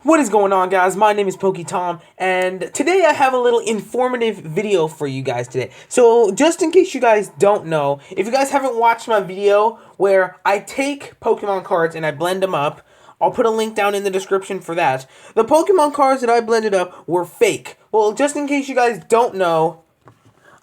What is going on, guys? My name is PokeTom, and today I have a little informative video for you guys today. So, just in case you guys don't know, if you guys haven't watched my video where I take Pokemon cards and I blend them up, I'll put a link down in the description for that. The Pokemon cards that I blended up were fake. Well, just in case you guys don't know,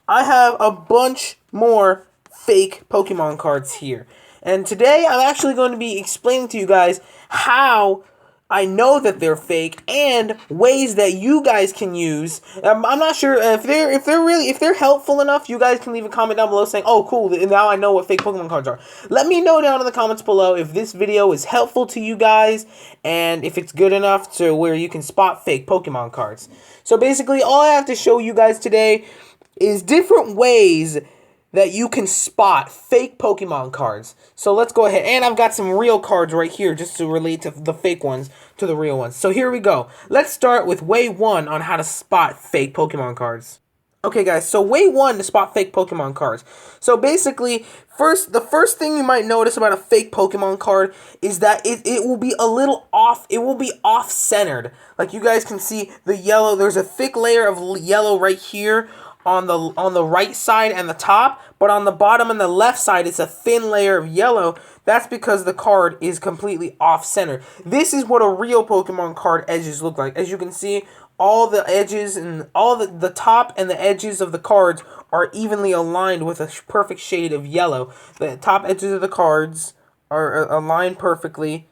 I have a bunch more fake Pokemon cards here. And today I'm actually going to be explaining to you guys how I know that they're fake and ways that you guys can use. I'm not sure if they're helpful enough. You guys can leave a comment down below saying, "Oh, cool! Now I know what fake Pokemon cards are." Let me know down in the comments below if this video is helpful to you guys and if it's good enough to where you can spot fake Pokemon cards. So basically, all I have to show you guys today is different ways that you can spot fake Pokemon cards. So let's go ahead. And I've got some real cards right here just to relate to the fake ones to the real ones. So here we go. Let's start with way 1 on how to spot fake Pokemon cards. Okay, guys, so way 1 to spot fake Pokemon cards. So basically, the first thing you might notice about a fake Pokemon card is that it will be a little off. It will be off-centered. Like you guys can see the yellow. There's a thick layer of yellow right here on the right side and the top, but on the bottom and the left side it's a thin layer of yellow. That's because the card is completely off center. This is what a real Pokemon card edges look like. As you can see, all the edges and all the top and the edges of the cards are evenly aligned with a perfect shade of yellow. The top edges of the cards are aligned perfectly,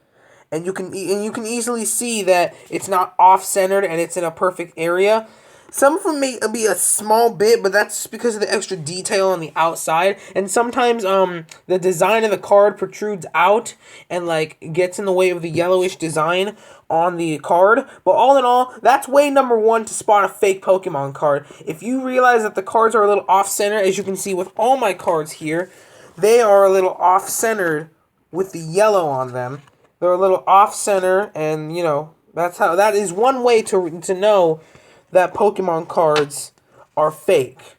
and you can easily see that it's not off centered and it's in a perfect area. Some of them may be a small bit, but that's because of the extra detail on the outside. And sometimes the design of the card protrudes out and like gets in the way of the yellowish design on the card. But all in all, that's way number 1 to spot a fake Pokemon card. If you realize that the cards are a little off-center, as you can see with all my cards here, they are a little off-centered with the yellow on them. They're a little off-center, and you know, that is one way to know that Pokemon cards are fake.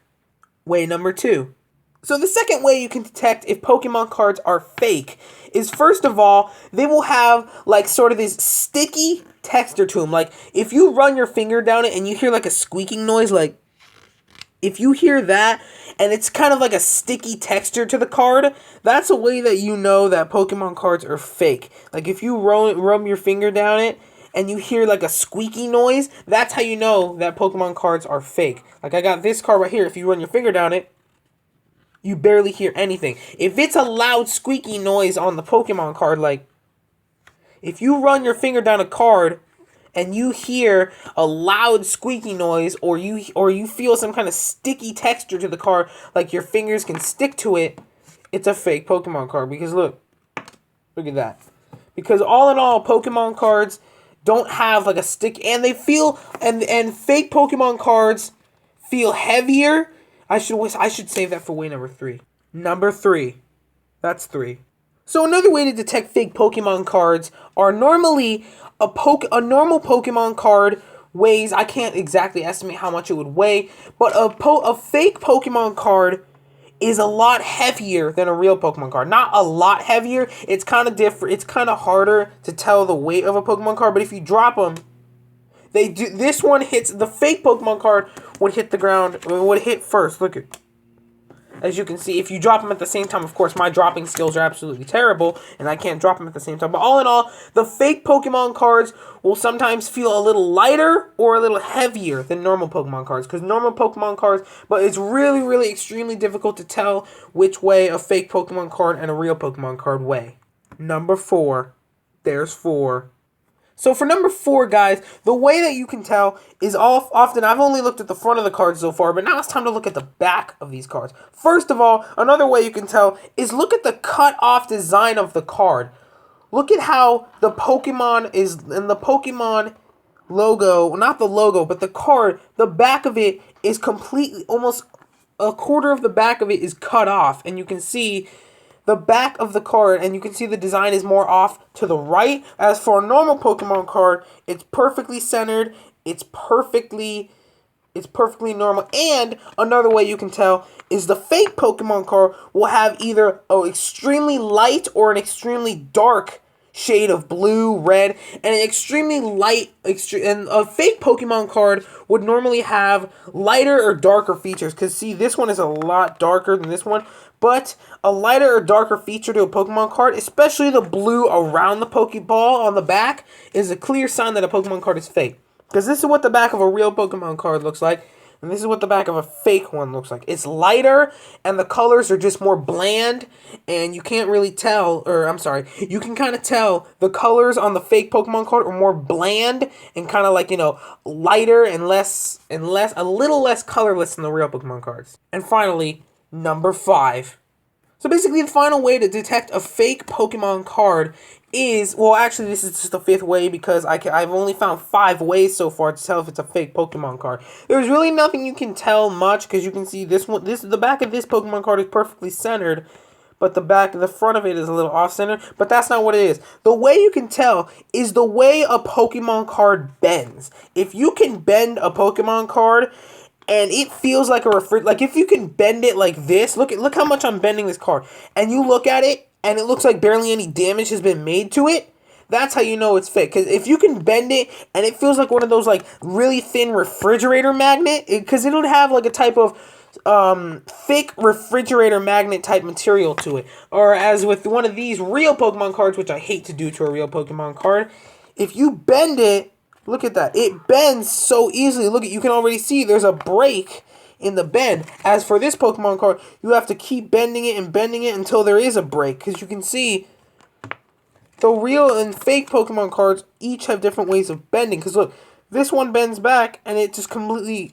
Way number 2. So the second way you can detect if Pokemon cards are fake is, first of all, they will have like sort of this sticky texture to them. Like if you run your finger down it and you hear like a squeaking noise, like if you hear that and it's kind of like a sticky texture to the card, that's a way that you know that Pokemon cards are fake. Like if you rub your finger down it and you hear like a squeaky noise, that's how you know that Pokemon cards are fake. Like I got this card right here. If you run your finger down it, you barely hear anything. If it's a loud squeaky noise on the Pokemon card, like if you run your finger down a card and you hear a loud squeaky noise, or you feel some kind of sticky texture to the card, like your fingers can stick to it, it's a fake Pokemon card. Because look at that. Because all in all, Pokemon cards don't have like a stick, and they feel and fake Pokemon cards feel heavier. I should save that for way number 3. Number 3. That's 3. So another way to detect fake Pokemon cards are normally a normal Pokemon card weighs, I can't exactly estimate how much it would weigh, but a fake Pokemon card is a lot heavier than a real Pokemon card. Not a lot heavier. It's kind of different. It's kind of harder to tell the weight of a Pokemon card, but if you drop them, this one hits, the fake Pokemon card would hit the ground, would hit first. Look at, as you can see, if you drop them at the same time, of course, my dropping skills are absolutely terrible, and I can't drop them at the same time. But all in all, the fake Pokemon cards will sometimes feel a little lighter or a little heavier than normal Pokemon cards. Because normal Pokemon cards, but it's really, really extremely difficult to tell which way a fake Pokemon card and a real Pokemon card weigh. Number 4. There's 4. So for number 4, guys, the way that you can tell is often, I've only looked at the front of the cards so far, but now it's time to look at the back of these cards. First of all, another way you can tell is look at the cut-off design of the card. Look at how the Pokemon is, and the Pokemon logo, not the logo, but the card, the back of it is completely, almost a quarter of the back of it is cut off, and you can see the back of the card, and you can see the design is more off to the right. As for a normal Pokemon card, it's perfectly centered. It's perfectly normal. And another way you can tell is the fake Pokemon card will have either an extremely light or an extremely dark shade of blue, red, and an extremely light, and a fake Pokemon card would normally have lighter or darker features. Because see, this one is a lot darker than this one, but a lighter or darker feature to a Pokemon card, especially the blue around the Pokeball on the back, is a clear sign that a Pokemon card is fake. Because this is what the back of a real Pokemon card looks like. And this is what the back of a fake one looks like. It's lighter, and the colors are just more bland, and you can't really tell, or I'm sorry, you can kind of tell the colors on the fake Pokemon card are more bland and kind of like, you know, lighter and a little less colorless than the real Pokemon cards. And finally, number 5. So basically, the final way to detect a fake Pokemon card is, well, actually, this is just the 5th way because I've only found 5 ways so far to tell if it's a fake Pokemon card. There's really nothing you can tell much because you can see the back of this Pokemon card is perfectly centered, but the front of it is a little off-centered, but that's not what it is. The way you can tell is the way a Pokemon card bends. If you can bend a Pokemon card, and it feels like like if you can bend it like this, look how much I'm bending this card, and you look at it, and it looks like barely any damage has been made to it, that's how you know it's fake. Because if you can bend it, and it feels like one of those like really thin refrigerator magnet, because it don't have like a type of thick refrigerator magnet type material to it. Or as with one of these real Pokemon cards, which I hate to do to a real Pokemon card, if you bend it, look at that. It bends so easily. Look, you can already see there's a break in the bend. As for this Pokemon card, you have to keep bending it until there is a break. Because you can see the real and fake Pokemon cards each have different ways of bending. Because look, this one bends back and it just completely...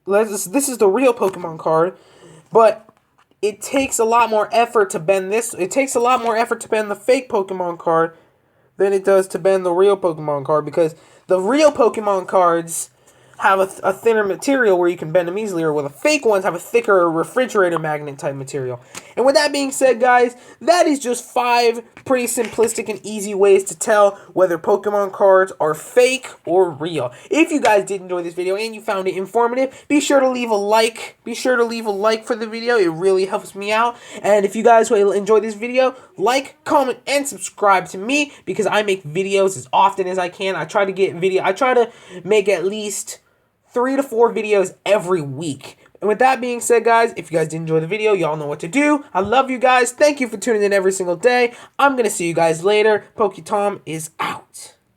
this is the real Pokemon card. But it takes a lot more effort to bend this. It takes a lot more effort to bend the fake Pokemon card than it does to bend the real Pokemon card, because the real Pokemon cards have a thinner material where you can bend them easily, or where the fake ones have a thicker refrigerator magnet type material. And with that being said, guys, that is just 5 pretty simplistic and easy ways to tell whether Pokemon cards are fake or real. If you guys did enjoy this video and you found it informative, be sure to leave a like. Be sure to leave a like for the video. It really helps me out. And if you guys will enjoy this video, like, comment, and subscribe to me, because I make videos as often as I can. I try to make at least 3 to 4 videos every week. And with that being said, guys, if you guys did enjoy the video, y'all know what to do. I love you guys. Thank you for tuning in every single day. I'm going to see you guys later. PokeTom is out.